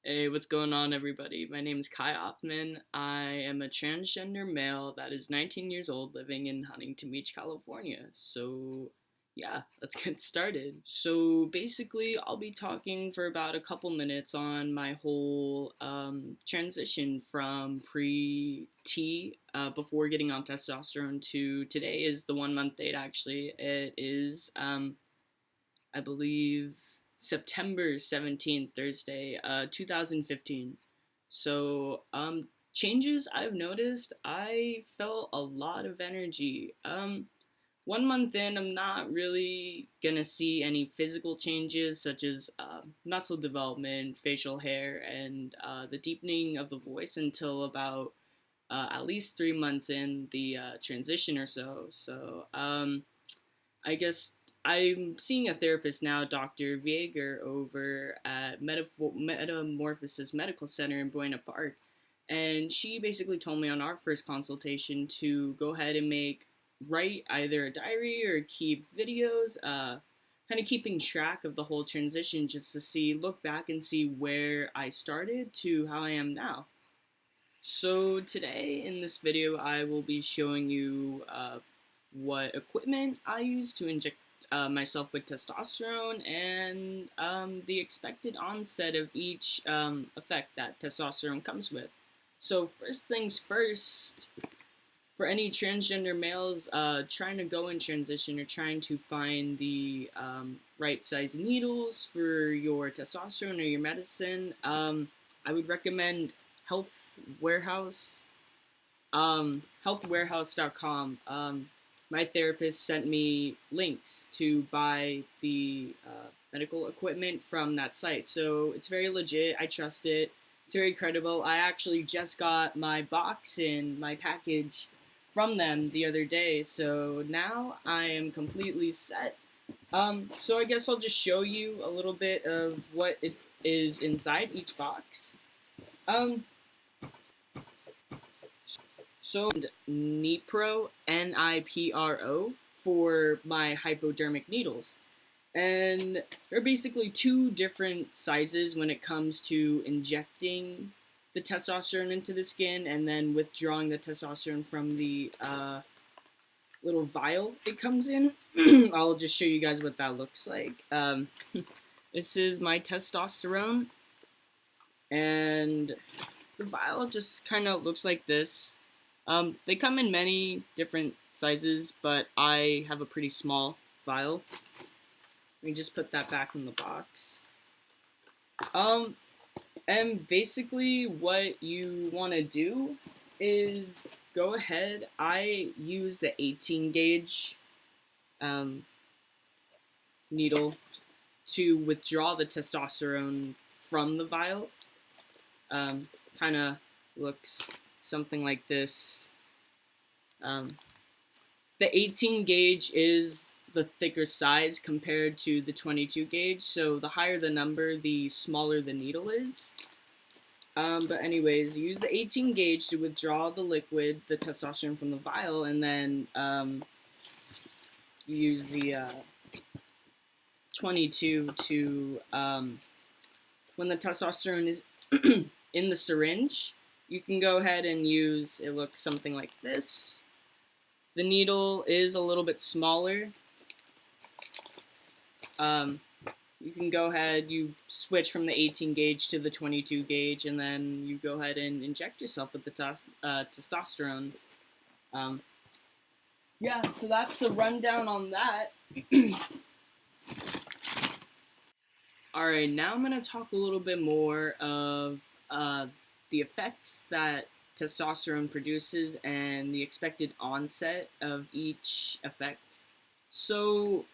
Hey, what's going on, everybody? My name is Kai Oppman. I am a transgender male that is 19 years old living in Huntington Beach, California. Yeah, let's get started. So, basically, I'll be talking for about a couple minutes on my whole transition from pre T, before getting on testosterone, to today is the 1 month date, actually. It is, I believe, September 17th, Thursday, 2015. Changes I've noticed, I felt a lot of energy. 1 month in, I'm not really gonna see any physical changes such as muscle development, facial hair, and the deepening of the voice until about at least 3 months in the transition or so. I guess I'm seeing a therapist now, Dr. Vieger, over at Metamorphosis Medical Center in Buena Park. And she basically told me on our first consultation to go ahead and write either a diary or keep videos, kind of keeping track of the whole transition just to look back and see where I started to how I am now. So today in this video, I will be showing you what equipment I use to inject myself with testosterone and the expected onset of each effect that testosterone comes with. So first things first, for any transgender males trying to go in transition or trying to find the right size needles for your testosterone or your medicine, I would recommend Health Warehouse, healthwarehouse.com. My therapist sent me links to buy the medical equipment from that site. So it's very legit. I trust it. It's very credible. I actually just got my my package from them the other day. So now I am completely set. So I guess I'll just show you a little bit of what it is inside each box. So Nipro, Nipro, for my hypodermic needles. And there are basically two different sizes when it comes to injecting the testosterone into the skin and then withdrawing the testosterone from the little vial it comes in. I'll just show you guys what that looks like. This is my testosterone, and the vial just kind of looks like this. They come in many different sizes, but I have a pretty small vial. Let me just put that back in the box. And basically what you want to do is go ahead. I use the 18 gauge needle to withdraw the testosterone from the vial. Kind of looks something like this. The 18 gauge is the thicker size compared to the 22 gauge, so the higher the number, the smaller the needle is. But anyways, use the 18 gauge to withdraw the liquid, the testosterone from the vial, and then use the 22 to, when the testosterone is in the syringe, you can go ahead and use, it looks something like this. The needle is a little bit smaller. You can go ahead, you switch from the 18 gauge to the 22 gauge, and then you go ahead and inject yourself with the testosterone. Yeah, so that's the rundown on that. Alright, now I'm going to talk a little bit more of the effects that testosterone produces and the expected onset of each effect. So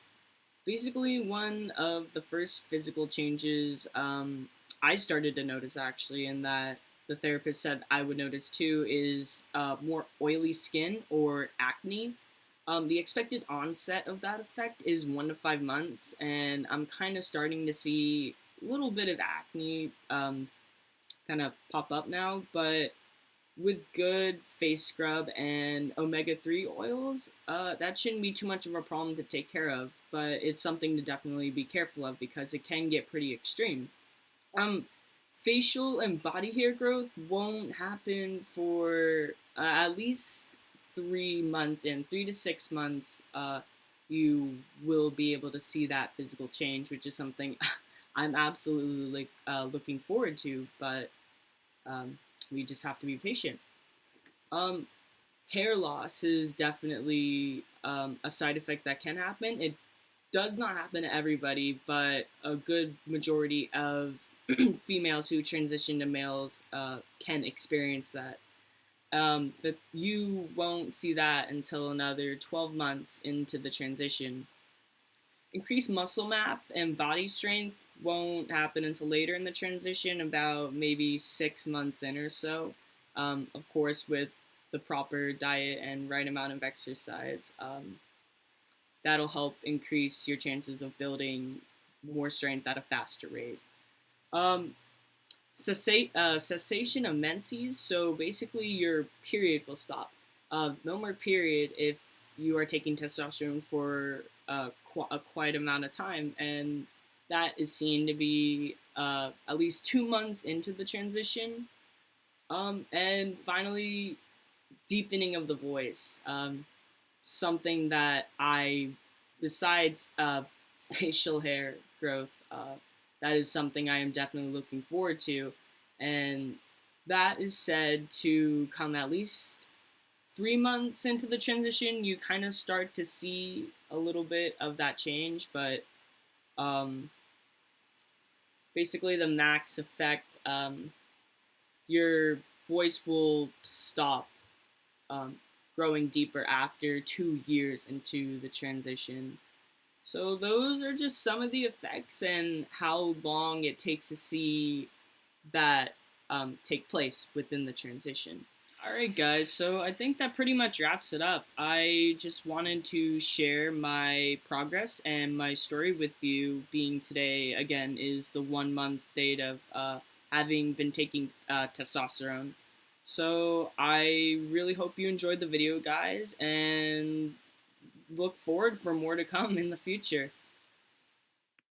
basically, one of the first physical changes I started to notice, actually, and that the therapist said I would notice too, is more oily skin or acne. The expected onset of that effect is 1 to 5 months, and I'm kind of starting to see a little bit of acne kind of pop up now, but with good face scrub and omega-3 oils, that shouldn't be too much of a problem to take care of, but it's something to definitely be careful of because it can get pretty extreme. facial and body hair growth won't happen for at least 3 months in 3 to 6 months. You will be able to see that physical change, which is something I'm absolutely looking forward to. But um, we just have to be patient. Um, Hair loss is definitely a side effect that can happen. It does not happen to everybody, but a good majority of females who transition to males can experience that. But you won't see that until another 12 months into the transition. Increased muscle mass and body strength won't happen until later in the transition, about maybe 6 months in or so. Of course, with the proper diet and right amount of exercise, that'll help increase your chances of building more strength at a faster rate. Um, Cessation of menses, so basically your period will stop. No more period if you are taking testosterone for a quite amount of time, and that is seen to be at least 2 months into the transition. And finally, deepening of the voice. Something that besides facial hair growth, that is something I am definitely looking forward to. And that is said to come at least 3 months into the transition. You kind of start to see a little bit of that change, but um, basically the max effect, your voice will stop um, growing deeper after 2 years into the transition. So those are just some of the effects and how long it takes to see that take place within the transition. Alright guys, so I think that pretty much wraps it up. I just wanted to share my progress and my story with you, being today, again, is the 1 month date of having been taking testosterone. So I really hope you enjoyed the video, guys, and look forward for more to come in the future.